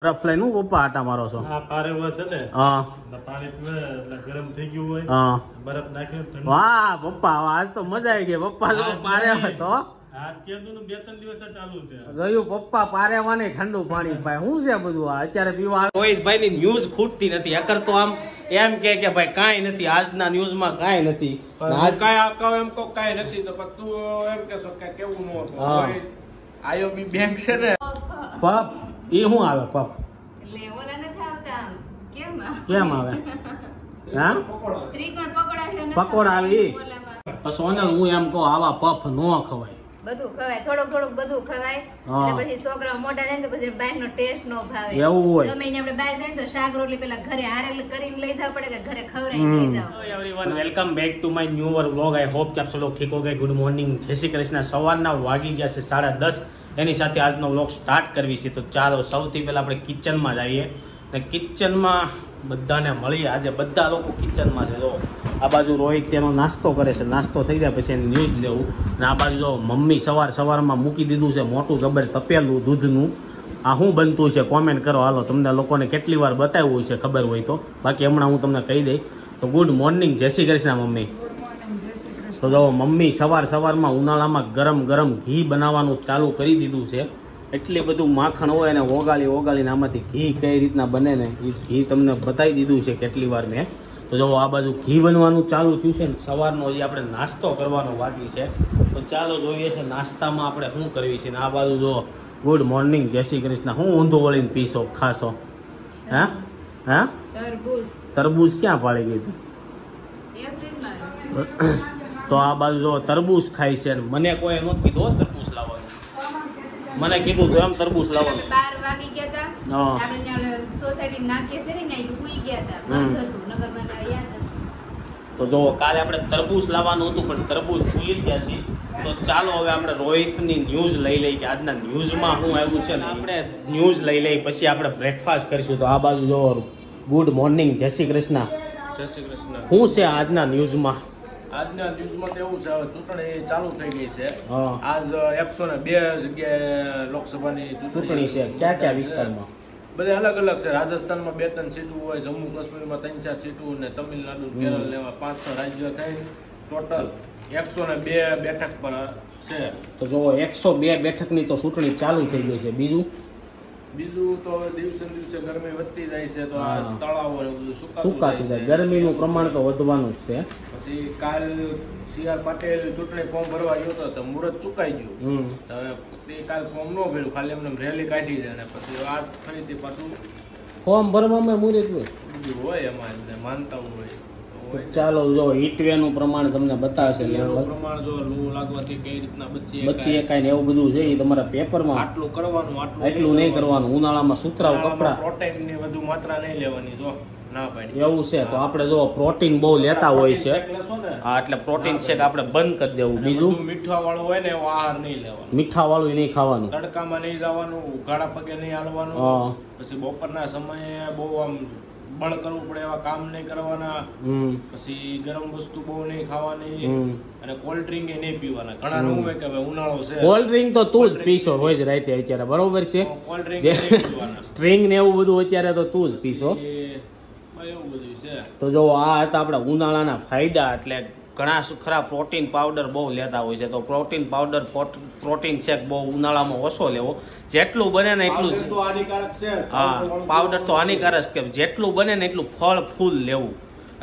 બરફ લઈને હું પપ્પા આટા મારો છો? આ પારે છે ને, હા પાણી પીવે એટલે ગરમ થઈ ગયું હોય, હા બરફ નાખ્યો ઠંડુ. વાહ પપ્પા આજ તો મજા આવી ગઈ. પપ્પા જો પારે હતો આ કીધું ને 2-3 દિવસ ચાલુ છે. જોયું પપ્પા પારેવાની ઠંડુ પાણી પાય. શું છે બધું આ અત્યારે પીવા? રોહિતભાઈ ની ન્યૂઝ ખૂટતી નથી. અકર તો આમ એમ કે ભાઈ કાંઈ નથી, આજના ન્યૂઝ માં કાંઈ નથી. આજ કાંઈ આકાવ એમ કહો કાંઈ નથી તો પણ તું એમ કેશો કે કેવું ન હતું. આઈઓબી બેંક છે ને પપ એ શું આવે? પપ કેમ આવે? હા પકોડા આવી. સોનલ હું એમ કહું આવા પફ ન ખવાય. બધું ખવાય, થોડુંક બધું ખવાય. એટલે પછી છોકરા મોટા થાય ને તો પછી બહાર નો ટેસ્ટ નો ભાવે. એવું હોય. ગમે આપણે બહાર જાય તો શાક રોટલી પેલા ઘરે હારે કરીને લઈ જવા પડે કે ઘરે ખવડાવીને લઈ જાવ. Everyone welcome back to my new vlog. I hope કે આપ સૌ ઠીક હો ગए. ગુડ મોર્નિંગ, જય શ્રી કૃષ્ણ. સવારના વાગી ગયા છે 10:30. એની સાથે આજનો વ્લોગ સ્ટાર્ટ કરવી છે. તો ચાલો સૌથી પહેલા આપણે કિચનમાં જઈએ અને કિચનમાં બધાને મળીએ. આજે બધા લોકો કિચનમાં છે. જો આ બાજુ રોહિત તેનો નાસ્તો કરે છે. નાસ્તો થઈ જાય પછી એની ન્યૂઝ લેવું. અને આ બાજુ જો મમ્મી સવારમાં મૂકી દીધું છે મોટું જબર તપેલું દૂધનું. આ શું બનતું છે કોમેન્ટ કરો. હાલો તમને લોકોને કેટલી વાર બતાવ્યું છે ખબર હોય તો, બાકી હમણાં હું તમને કહી દઈ. તો ગુડ મોર્નિંગ, જય શ્રી કૃષ્ણ મમ્મી. તો જો મમ્મી સવારમાં ઉનાળામાં ગરમ ઘી બનાવવાનું ચાલુ કરી દીધું છે. એટલી બધું માખણ હોય અને ઓગાળીને આમાંથી ઘી કઈ રીતના બને ને એ ઘી તમને બતાવી દીધું છે કેટલી વાર મેં. તો જો આ બાજુ ઘી બનવાનું ચાલુ થયું છે ને સવારનો હજી આપણે નાસ્તો કરવાનો બાકી છે. તો ચાલો જોઈએ છે નાસ્તામાં આપણે શું કરવી છે. ને આ બાજુ જો ગુડ મોર્નિંગ, જય શ્રી કૃષ્ણ. હું ઊંધું વળીને પીશો ખાશો? હા તરબૂચ ક્યાં પાડી ગઈ હતી? તો આ બાજુ જો તરબૂચ ખાય છે. મને કોઈ નહોતું કીધું તરબૂચ લાવવાનું. મને કીધું તો એમ તરબૂચ લાવવાનું. 12 વાગી ગયા હતા. આપણે ત્યાં સોસાયટી નાખીએ છે ને ત્યાં ભૂઈ ગયા હતા. બંધ હતું નગર મને યાદ હતું. તો જો કાલે આપણે તરબૂચ લાવવાનું હતું પણ તરબૂચ ભૂલી ગયા છીએ. તો ચાલો હવે આપણે રોહિતની ન્યૂઝ લઈ લઈએ કે આજના ન્યૂઝમાં શું આવ્યું છે ને આપણે ન્યૂઝ લઈ લઈએ પછી આપણે બ્રેકફાસ્ટ કરીશું. તો આ બાજુ જો ગુડ મોર્નિંગ, જય શ્રી કૃષ્ણ. જય શ્રી કૃષ્ણ. શું છે આજના ન્યૂઝમાં? આજના ન્યૂઝમાં તો એવું છે હવે ચૂંટણી ચાલુ થઈ ગઈ છે. આજ 102 જગ્યાએ લોકસભાની ચૂંટણી છે. ક્યાં વિસ્તારમાં? બધા અલગ છે. રાજસ્થાનમાં 2-3 સીટો હોય, જમ્મુ કાશ્મીરમાં 3-4 સીટો અને તમિલનાડુ કેરળ એવા 5-6 રાજ્યો થઈ ટોટલ 102 બેઠક પર છે. તો જો 102 બેઠકની તો ચૂંટણી ચાલુ થઈ ગઈ છે. બીજું તો દિવસે ગરમી વધતી જાય છે તો આ તળાવો બધું સુકાતું જાય. ગરમીનું પ્રમાણ તો વધવાનું જ છે. પછી કાલ CR પાટેલ ચૂંટણી ફોર્મ ભરવા ગયો તો મુહૂર્ત ચુકાઈ ગયું. હવે તે કાલ ફોર્મ ન ભર્યું, ખાલી એમને રેલી કાઢી છે. અને પછી આ ફરીથી પાછું ફોર્મ ભરવામાં મુહૂર્ત હોય એમાં માનતા હોય. ચાલો જો હીટવેવનું પ્રમાણ તમને બતાવશે. પ્રમાણ જો લૂ લાગવાથી કઈ રીતના બચી એકાય ને એવું બધું છે એ તમારા પેપરમાં આટલું કરવાનું એટલું નહીં કરવાનું. ઉનાળામાં સુતરાવ કપડા પ્રોટીન ની વધુ માત્રા નહીં લેવાની. જો ના પાડી એવું છે તો આપણે જો પ્રોટીન બહુ લેતા હોય છે. હા એટલે પ્રોટીન શેક આપણે બંધ કરી દેવું. બીજું મીઠા વાળું હોય ને એવો આહાર નહીં લેવાનો. મીઠા વાળું નહીં ખાવાનું. તડકામાં નહીં જવાનું, ઉઘાડા પગે નહીં હાલવાનું. પછી બપોરના સમયે બહુ આમ બળ કરવું પડે એવા કામ નહીં કરવાના. પછી ગરમ વસ્તુ બહુ નહીં ખાવાની અને કોલ્ડ ડ્રિંક નહીં પીવાના. ઘણા નું હોય કે હવે ઉનાળો છે કોલ્ડ ડ્રિંક તો તું જ પીશો રોજ રાતે અત્યારે, બરોબર છે? કોલ્ડ ડ્રિંક નહીં પીવાના. સ્ટ્રિંગ ને એવું બધું અત્યારે તો તું જ પીશો. એવું બધું છે. તો જો આ હતા આપણા ઉનાળાના ફાયદા. એટલે ઘણા ખરા પ્રોટીન પાવડર બહુ લેતા હોય છે. તો પ્રોટીન પાવડર પ્રોટીન શેક બહુ ઉનાળામાં ઓછો લેવો. જેટલું બને ને એટલું જ. હા પાવડર તો હાનિકારક કે જેટલું બને ને એટલું ફળ ફૂલ લેવું.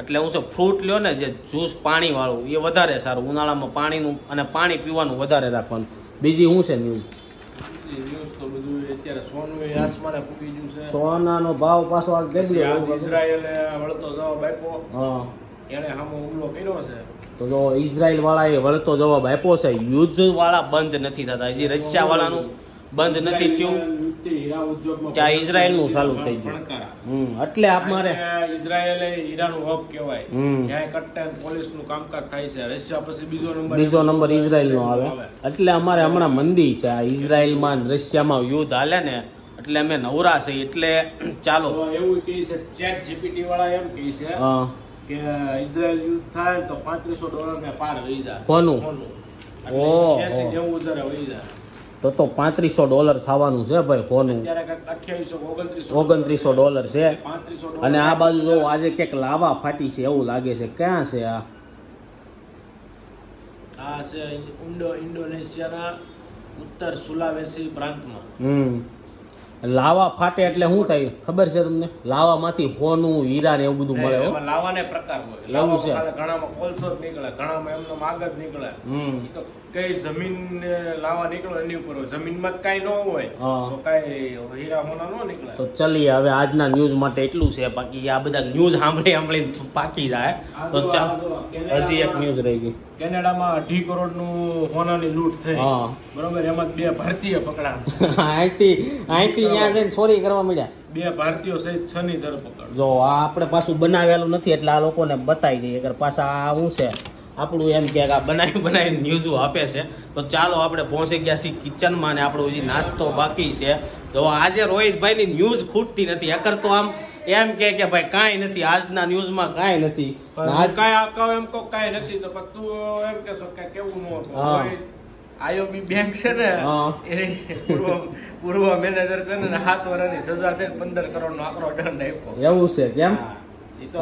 એટલે હું છે ફ્રૂટ લ્યો ને જે જ્યુસ પાણી વાળું એ વધારે સારું. ઉનાળામાં પાણીનું અને પાણી પીવાનું વધારે રાખવાનું. બીજી શું છે ન્યૂઝ? સોનાનો ભાવ પાછો આજ ઇઝરાયલે વળતો જવાબ આપ્યો. એને સામે હુમલો કર્યો છે. તો જો ઇઝરાયલ વાળાએ વળતો જવાબ આપ્યો છે. યુદ્ધ વાળા બંધ નથી થતા. હજી રશિયા વાળાનું બંધ નથી થયું ત્યાં ઇઝરાયલનું ચાલુ થઈ ગયું. એટલે અમારે ઇઝરાયલે હીરાનું હબ કહેવાય. ત્યાં કટ્ટા પોલીસનું કામકાજ થાય છે. રશિયા પછી બીજો નંબર ઇઝરાયલનો આવે. એટલે અમારે હમણાં મંદી છે. આ ઇઝરાયલમાં રશિયામાં યુદ્ધ હાલે ને એટલે અમે નવરા છે. એટલે ચાલો એવું કહે છે ચેટ જીપીટી વાળા એમ કહે છે કે ઇઝરાયલ યુદ્ધ થાય તો $3500 ને પાર વહી જાય. કોનું? $80-90,000 વહી જાય. તો $3500 થવાનું છે ભાઈ ફોનનું. અત્યારે કંઈક 2800 $2900 છે. $3500 અને આ બાજુ જો આજે કંઈક લાવા ફાટી છે એવું લાગે છે. ક્યાં છે આ? આ છે ઇન્ડોનેશિયાના ઉત્તર સુલાવેસી પ્રાંતમાં. લાવા ફાટે એટલે શું થાય ખબર છે તમને? લાવામાંથી હોનું, હીરા ને એવું બધું મળે. હો, એમાં લાવાને પ્રકાર હોય. એવું છે. લાવામાં ઘણામાં કોલસો જ નીકળે, ઘણામાં એમનો માગ જ નીકળે. ઈ તો કઈ જમીન લાવા નીકળે એની ઉપર હોય. જમીનમાં જ કાંઈ ન હોય તો કાંઈ હીરા હોના ન નીકળે. તો ચલીએ હવે આજના ન્યૂઝ માટે એટલું છે. બાકી આ બધા ન્યૂઝ સાંભળીને પાકી જાય. તો હજી એક ન્યૂઝ રહી ગઈ. કેનેડામાં 2.5 કરોડનું હોનાની લૂંટ થઈ. બરોબર, એમાં 2 ભારતીય પકડાયા. અહીંથી ત્યાં જઈને ચોરી કરવા મળ્યા. 2 ભારતીયો સહિત 6 ની ધરપકડ. જો આ આપણે પાછું બનાવેલું નથી એટલે આ લોકોને બતાવી દઈએ કે પાછા આ શું છે આપણું એમ કે આ બનાવી ન્યૂઝ આપે છે. તો ચાલો આપણે પહોંચી ગયા છીએ કિચનમાં અને આપણો હજી નાસ્તો બાકી છે. જો આજે રોહિતભાઈની ન્યૂઝ ખૂટતી નથી. એકર તો આમ એમ કે ભાઈ કાંઈ નથી આજના ન્યૂઝમાં, કાંઈ નથી. આજ કાંઈ આકાવ એમ કહો કાંઈ નથી તો તું એમ કહેશો કે કેવું ન હતું. આઈઓબી બેંક છે ને એની પૂર્વ મેનેજર છે ને 7 વર્ષની સજા થઈ 15 કરોડનો આકરો દંડ આપ્યો. એવું છે કેમ?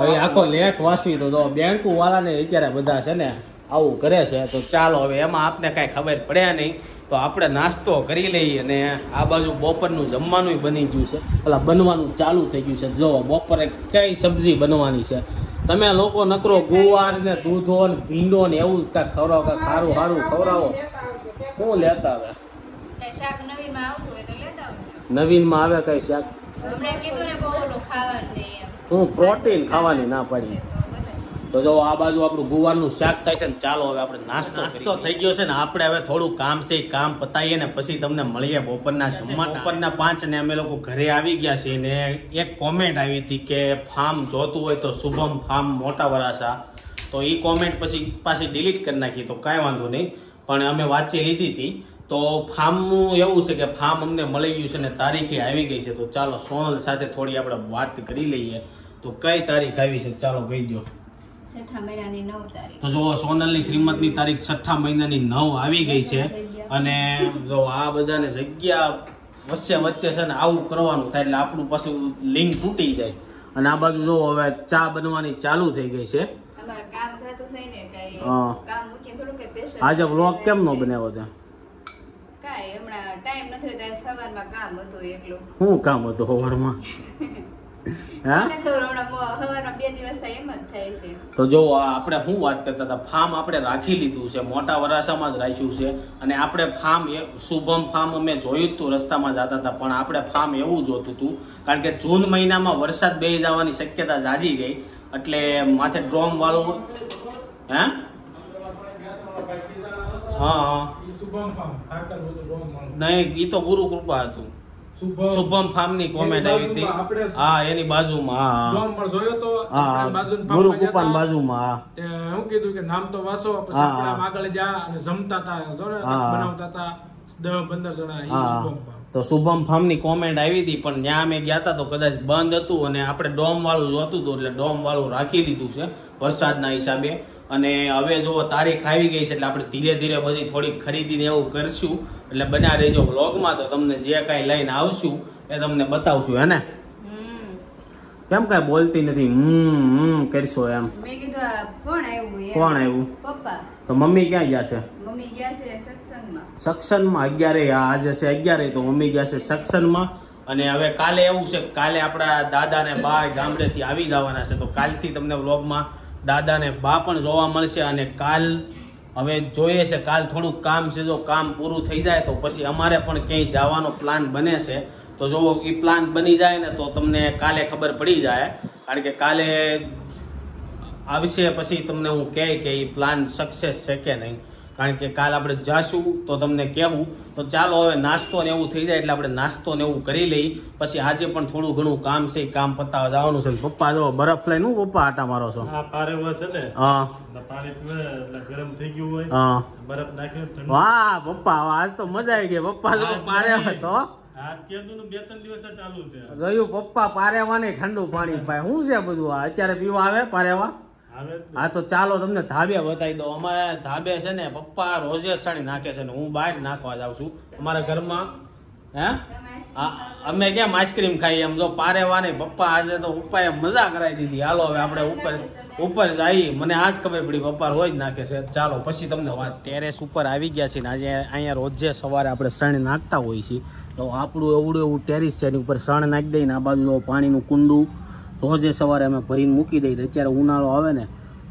હવે આખો લેખ વાંચવી તો બેંકો વાળાને અત્યારે બધા છે ને આવું કરે છે. તો ચાલો હવે એમાં આપને કાંઈ ખબર પડે નહીં તો આપણે નાસ્તો કરી લઈએ. અને આ બાજુ બપોરનું જમવાનું બની ગયું છે, પેલા બનવાનું ચાલુ થઈ ગયું છે. જો બપોરે કઈ સબ્જી બનવાની છે. તમે લોકો નકરો ગુવાર ને દૂધો ને ભીંડો ને એવું કાંઈક ખવડાવો, કાંઈક સારું સારું ખવડાવો. શું લેતા આવે? શાક નવીનમાં આવતું હોય તો લેતા આવજો. નવીનમાં આવે કઈ શાક? હમણાં કીધું ને બહુ ઓલું ખાવાનું નહીં એમ. હું પ્રોટીન ખાવાની ના પાડી. તો જો આ બાજુ આપણું ગુવારનું શાક થાય છે ને. ચાલો હવે આપણે નાસ્તો થઈ ગયો છે ને. આપણે હવે થોડું કામ છે, કામ પતાવીએ ને પછી તમને મળીએ બપોરના જમવા. બપોરના 5 ને અમે લોકો ઘરે આવી ગયા છીએ ને એક કોમેન્ટ આવી હતી કે ફાર્મ જોતું હોય તો શુભમ ફાર્મ મોટા વરાસા. તો એ કોમેન્ટ પછી પાછી ડિલીટ કરી નાખી. તો કાંઈ વાંધો નહીં, પણ અમે વાંચી લીધી હતી. તો ફાર્મનું એવું છે કે ફાર્મ અમને મળી ગયું છે ને તારીખે આવી ગઈ છે. તો ચાલો સોનલ સાથે થોડી આપણે વાત કરી લઈએ. તો કઈ તારીખ આવી છે ચાલો કહી દો. 6 મહિનાની 9 તારીખ. તો જો સોનલની શ્રીમતની તારીખ 6 મહિનાની 9 આવી ગઈ છે. અને જો આ બધાને જગ્યા વચ્ચે છે ને આવું કરવાનું થાય એટલે આપણું પાછું લિંક તૂટી જાય. અને આ બાજુ જો હવે ચા બનવાની ચાલુ થઈ ગઈ છે. અમારું કામ થતું છે ને કઈ કામ મૂકીને થોડું કઈ સ્પેશિયલ. આજે વ્લોગ કેમ નો બનાવ્યો તે? કાઈ હમણાં ટાઈમ નથી રહેતો. સવારમાં કામ હતું એકલું. શું કામ હતું સવારમાં? તો જો આપણે શું વાત કરતા હતા, ફાર્મ આપણે રાખી લીધું છે, મોટા વરાસામાં જ રાખ્યું છે. અને આપણે ફાર્મ શુભમ ફાર્મ અમે જોયું હતું રસ્તામાં જતા હતા, પણ આપણે ફાર્મ એવું જોતું હતું કારણ કે જૂન મહિનામાં વરસાદ બેસી જવાની શક્યતા જાજી ગઈ. એટલે માથે ડ્રોમ વાળું હા નહીં, એ તો ગુરુ કૃપા હતું. શુભમ ફાર્મ ની કોમેન્ટ આવી હતી. હા એની બાજુમાં ગુરુ કૃપા બાજુમાં હું કીધું કે નામ તો વાસો પછી આપણે આગળ જા અને જમતા હતા બનાવતા હતા 10-15 જણા. તો શુભમ ફાર્મ ની કોમેન્ટ આવી હતી, પણ ત્યાં અમે ગયા હતા તો કદાચ બંધ હતું અને આપણે ડોમ વાળું જોતું હતું એટલે ડોમ વાળું રાખી લીધું છે વરસાદના હિસાબે. અને હવે જો તારીખ આવી ગઈ છે એટલે આપણે ધીરે ધીરે બધી થોડી ખરીદીને એવું કરશું. એટલે બન્યા રહેજો વ્લોગમાં. તો તમને જે કાંઈ લઈને આવશું એ તમને બતાવશું. હે ને? કેમ કાંઈ બોલતી નથી? કરશો એમ? મેં કીધું કોણ આવ્યું? કોણ આવ્યું? પપ્પા. તો મમ્મી ક્યાં ગયા છે? મમ્મી ગયા છે સત્સંગમાં. સત્સંગમાં 11 આજે છે 11 તો મમ્મી ગયા છે સત્સંગમાં. અને હવે કાલે એવું છે, કાલે આપણા દાદા ને બા ગામડેથી આવી જવાના છે. તો કાલથી તમને વ્લોગમાં દાદા ને બા પણ જોવા મળશે. અને કાલ હવે જોઈએ છે, કાલ થોડુંક કામ છે, જો કામ પૂરું થઈ જાય તો પછી અમારે પણ ક્યાંય જવાનો પ્લાન બને છે. તો જો એ પ્લાન બની જાય ને તો તમને કાલે ખબર પડી જાય, કારણ કે કાલે આવશે પછી તમને હું કહે કે એ પ્લાન સક્સેસ છે કે નહીં. કારણ કે કાલ આપણે જાશું તો તમને કહેવું. તો ચાલો હવે નાસ્તો ને એવું થઈ જાય એટલે આપણે નાસ્તો ને એવું કરી લઈ. પછી આજે પણ થોડું ઘણું કામ છે, કામ પતાવવા જવાનું છે. પપ્પા જો બરફ લઈને હું પપ્પા આટા મારો છો? આ પારેમાં છે ને હા પાણી પીવે એટલે ગરમ થઈ ગયું હોય, હા બરફ નાખ્યો ઠંડુ. વાહ પપ્પા આજ તો મજા આવી ગઈ. પપ્પા જો પારે હતો આ કીધું ને 2-3 દિવસ ચાલુ છે. જોયું પપ્પા પારેવા ને ઠંડુ પાણી પાય. શું છે બધું આ અત્યારે પીવા આવે પારેવા? આવે જ ને. હા તો ચાલો તમને ધાબે બતાવી દો. અમારે ધાબે છે ને પપ્પા રોજે સાણી નાખે છે ને હું બહાર નાખવા જાઉં છું અમારા ઘરમાં. હે અમે કેમ આઈસ્ક્રીમ ખાઈએ એમ જો પારેવા નહીં. પપ્પા આજે તો પપ્પાએ મજા કરાવી દીધી. હાલો હવે આપણે ઉપર જઈએ. મને આજ ખબર પડી પપ્પા રોજ નાખે છે. ચાલો પછી તમને વાત. ટેરેસ ઉપર આવી ગયા છે ને આજે અહીંયા રોજે સવારે આપણે શણ નાખતા હોઈએ છીએ. તો આપણું એવડું એવું ટેરેસ છે એની ઉપર શણ નાખી દઈએ ને આ બાજુ પાણીનું કુંડું રોજે સવારે અમે ભરીને મૂકી દઈએ. અત્યારે ઉનાળો આવે ને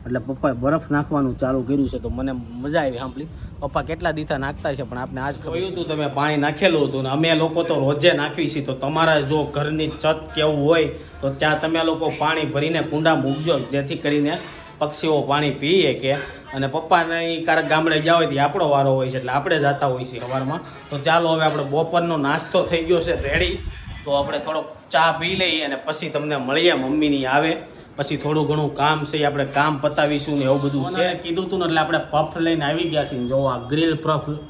એટલે પપ્પાએ બરફ નાખવાનું ચાલુ કર્યું છે તો મને મજા આવી સાંભળી. પપ્પા કેટલા દીથા નાખતા છે પણ આપણે આજ કહ્યું હતું તમે પાણી નાખેલું હતું ને અમે લોકો તો રોજે નાખવી છીએ. તો તમારા જો ઘરની છત કેવું હોય તો ત્યાં તમે લોકો પાણી ભરીને કુંડા મૂકજો જેથી કરીને પક્ષીઓ પાણી પીએ કે. અને પપ્પાને ક્યારેક ગામડે ગયા હોય તો આપણો વારો હોય છે એટલે આપણે જતા હોઈએ છીએ સવારમાં. તો ચાલો હવે આપણે બપોરનો નાસ્તો થઈ ગયો છે રેડી. તો આપણે થોડોક ચા પી લઈએ અને પછી તમને મળીએ. મમ્મીની આવે પછી થોડું ઘણું કામ છે આપણે કામ પતાવીશું ને એવું બધું છે. કીધું તું ને એટલે આપણે પફ લઈને આવી ગયા છીએ. જો આ ગ્રીલ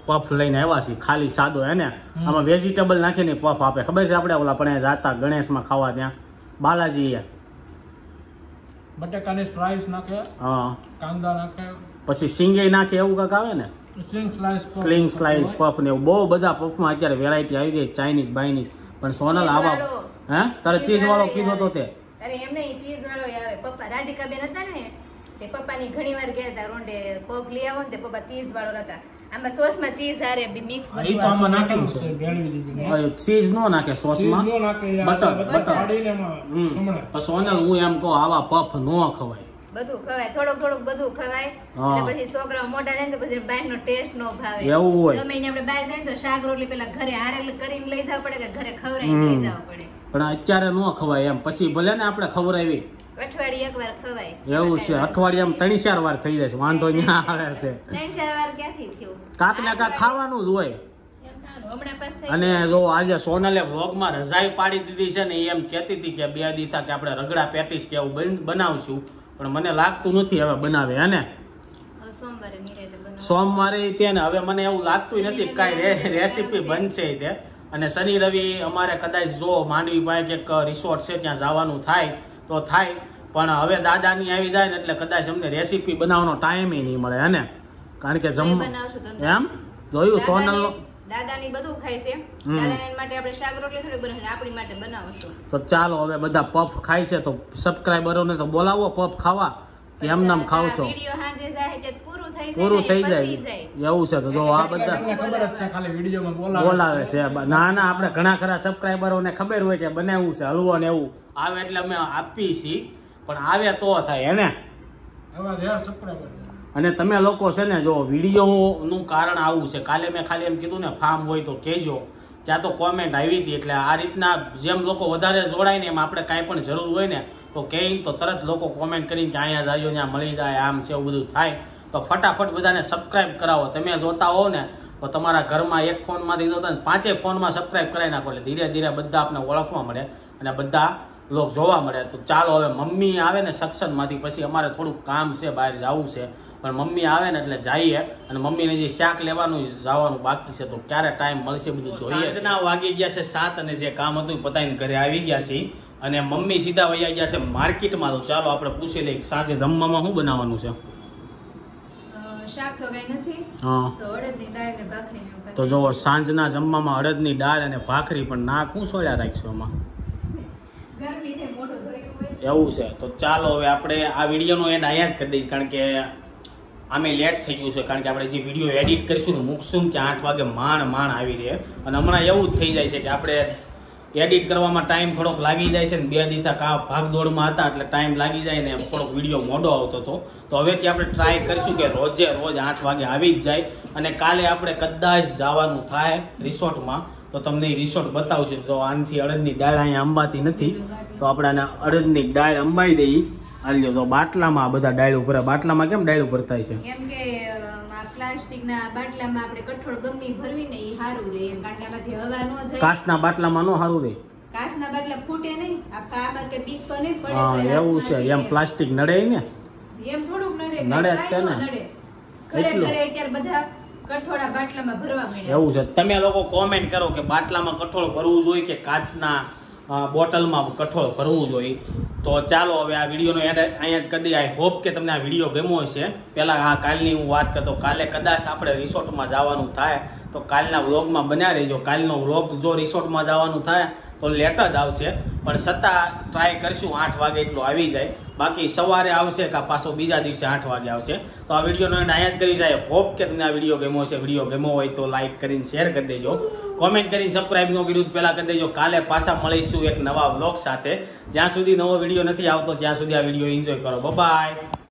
પફ લઈને આવ્યા છીએ. ખાલી સાદો હે ને આમાં વેજીટેબલ નાખીને પફ આપે. ખબર છે આપણે ઓલા પણ જાતા ગણેશમાં ખાવા ત્યાં બાલાજી બટેકાની સ્લાઈસ નાખે, હા કાંદા નાખે, પછી સિંગે નાખે એવું કાંક આવે ને સ્લિંગ સ્લાઈસ પફ ને એવું બહુ બધા પફમાં અત્યારે વેરાયટી આવી ગઈ ચાઇનીઝ બાઇનીઝ. પણ સોનલ આવા હે તારે ચીઝ વાળો કીધો તો તે અરે એમ નહીં ચીઝ વાળો આવે. પપ્પા રાધિકા બેન હતા ને તે પપ્પાની ઘણી વાર ગયા હતા રોંડે પફ લઈ આવો ને તે પપ્પા ચીઝ વાળો હતા. આમાં સોસમાં ચીઝ હારે મિક્સ એ તો બધું આમાં નાખેલું છે. ચીઝ નો નાખે સોસમાં બટર પણ સોનલ હું એમ કહું આવા પફ નો ખવાય. બધું ખવાય થોડુંક બધું ખવાય. એટલે પછી છોકરાઓ મોટા થાય ને તો પછી બહારનો ટેસ્ટ નો ભાવે. એવું હોય. ગમે એને આપણે બહાર જાય ને તો શાક રોટલી પેલા ઘરે હારે કરીને લઈ જવા પડે કે ઘરે ખવડાવીને લઈ જવા પડે. પણ અત્યારે નો ખવાય એમ. પછી ભલે ને આપણે ખવડાવી અઠવાડિયે એકવાર ખવાય એવું છે. અઠવાડિયામાં 3-4 વાર થઈ જાય છે વાંધો ત્યાં આવે છે. 3-4 વાર ક્યાંથી થયું? કાક ને કાક ખાવાનું જ હોય. હમણાં પાસ થઈ અને જો આજે સોનલે વ્લોગમાં રજાઈ પાડી દીધી છે ને એમ કહેતી હતી કે 2 દી કે આપણે રગડા પેટીસ કે એવું બનાવશું પણ મને લાગતું નથી હવે બનાવે હે ને સોમવારે નિરાતે બનાવો. સોમવારે ત્યાં હવે મને એવું લાગતું નથી કાંઈ રેસીપી બનશે તે. અને શનિ રવિ અમારે કદાચ જો માંડવી પાસે એક રિસોર્ટ છે ત્યાં જવાનું થાય તો થાય. પણ હવે દાદાની આવી જાય ને એટલે કદાચ અમને રેસીપી બનાવવાનો ટાઈમ નહીં મળે હે ને. કારણ કે એમ જોયું સોનલ દાદાની બધું ખાય છે. દાદાને માટે આપણે શાક રોટલી થોડી બનાવીને આપણી માટે બનાવશું. તો ચાલો હવે બધા પફ ખાય છે તો સબસ્ક્રાઇબરોને તો બોલાવો પફ ખાવા કે એમ નામ ખાવશો. વિડિયો હાંજે જાય છે પૂરું થઈ જાય એવું છે. તો જો આ બધા બોલાવે છે. ના ના આપણે ઘણા ખરા સબસ્ક્રાઇબરોને ખબર હોય કે બનાવ્યું છે હલવો ને એવું આવે એટલે અમે આપીએ છીએ પણ આવે તો થાય હે ને. અને તમે લોકો છે ને જો વિડીયોનું કારણ આવું છે. કાલે મેં ખાલી એમ કીધું ને ફાર્મ હોય તો કહેજો. ત્યાં તો કોમેન્ટ આવી હતી એટલે આ રીતના જેમ લોકો વધારે જોડાય ને એમ આપણે કાંઈ પણ જરૂર હોય ને તો કહીને તો તરત લોકો કોમેન્ટ કરીને કે અહીંયા જાજો ત્યાં મળી જાય આમ છે એવું બધું થાય. તો ફટાફટ બધાને સબસ્ક્રાઇબ કરાવો. તમે જોતા હો ને તો તમારા ઘરમાં એક ફોનમાંથી જોતા ને 5 ફોનમાં સબસ્ક્રાઇબ કરાવી નાખો એટલે ધીરે ધીરે બધા આપણે ઓળખવા મળે અને બધા લોક જોવા મળે. તો ચાલો હવે મમ્મી આવે ને સક્ષમમાંથી પછી અમારે થોડુંક કામ છે બહાર જવું છે પણ મમ્મી આવે ને એટલે જઈએ. અને મમ્મીને જે શાક લેવાનું જવાનું બાકી છે તો ક્યારે ટાઈમ મળશે બધું જોઈએ. સાંજના વાગી ગયા છે 7 અને જે કામ હતું પતાવીને ઘરે આવી ગયા છે અને મમ્મી સીધા વયા ગયા છે માર્કેટમાં. તો ચાલો આપણે પૂછી લઈએ સાંજે જમવામાં શું બનાવવાનું છે. શાક તો કઈ નથી. હા તો અડદની દાળ ને ભાખરી ને તો જો સાંજના જમવામાં અડદની દાળ અને ભાખરી પણ નાક હું સોળ્યા રાખશું એમાં ગરમી છે મોઢું ધોયું હોય એવું છે. તો ચાલો હવે આપણે આ વિડીયોનો એન્ડ અહીંયા જ કરી દઈએ કારણ કે આમે લેટ થઈ ગયું છે. કારણ કે આપણે જે વિડીયો એડિટ કરીશું ને મૂકશું કે 8 વાગે માંડ આવી રહે. અને હમણાં એવું જ થઈ જાય છે કે આપણે એડિટ કરવામાં ટાઈમ થોડોક લાગી જાય છે ને 2 દિવસ ભાગદોડમાં હતા એટલે ટાઈમ લાગી જાય ને થોડોક વિડીયો મોડો આવતો હતો. તો હવેથી આપણે ટ્રાય કરીશું કે રોજ 8 વાગે આવી જ જાય. અને કાલે આપણે કદાચ જવાનું થાય રિસોર્ટમાં તો તમને એ રિસોર્ટ બતાવશું. તો આનાથી અડદની દાળ અહીંયા અંબાતી નથી તો આપણે આને અડદની દાળ અંબાઈ દઈએ. હાલ્યો તો બાટલામાં બધા ડાળ ઉપર બાટલામાં કેમ ડાળ ઉપર થાય છે કેમ કે પ્લાસ્ટિકના બાટલામાં આપણે કઠોળ ગમી ભરવીને એ સારું રહે. બાટલામાંથી હવા ન જાય. કાચના બાટલામાં નો સારું રહે. કાચના બાટલા ફૂટે નહીં. આમાં કે બીજ તો નહીં પડે. હા એવું છે. એમ પ્લાસ્ટિક નડે ને એમ થોડુંક નડે નડે જ ને ખરેખર અત્યારે બધા કઠોળા બાટલામાં ભરવા માંડ્યા. એવું છે. તમે લોકો કોમેન્ટ કરો કે બાટલામાં કઠોળ ભરવું જોઈએ કે કાચના બોટલમાં કઠોળ ભરવું જોઈએ. તો ચાલો હવે આ વિડીયોનો એન્ડ અહીંયા જ કરી દઈએ. આઈ હોપ કે તમને આ વિડીયો ગમ્યો હશે. પહેલાં કાલની હું વાત કરતો, કાલે કદાચ આપણે રિસોર્ટમાં જવાનું થાય તો કાલના વ્લોગમાં બન્યા રહેજો. કાલનો વ્લોગ જો રિસોર્ટમાં જવાનું થાય તો લેટ જ આવશે, પણ છતાં ટ્રાય કરશું 8 વાગે એટલું આવી જાય. બાકી સવારે આવશે કે પાછો બીજા દિવસે 8 વાગે આવશે. તો આ વિડીયોનો એન્ડ અહીંયા જ કરી જાય. હોપ કે તમને આ વિડીયો ગમ્યો હશે. વિડીયો ગમ્યો હોય તો લાઈક કરીને શેર કરી દેજો, કોમેન્ટ કરીને સબસ્ક્રાઇબ ન કર્યું તો પહેલાં કરી દેજો. કાલે પાછા મળીશું એક નવા વ્લોગ સાથે. જ્યાં સુધી નવો વિડીયો નથી આવતો ત્યાં સુધી આ વિડીયો એન્જોય કરો. બાય.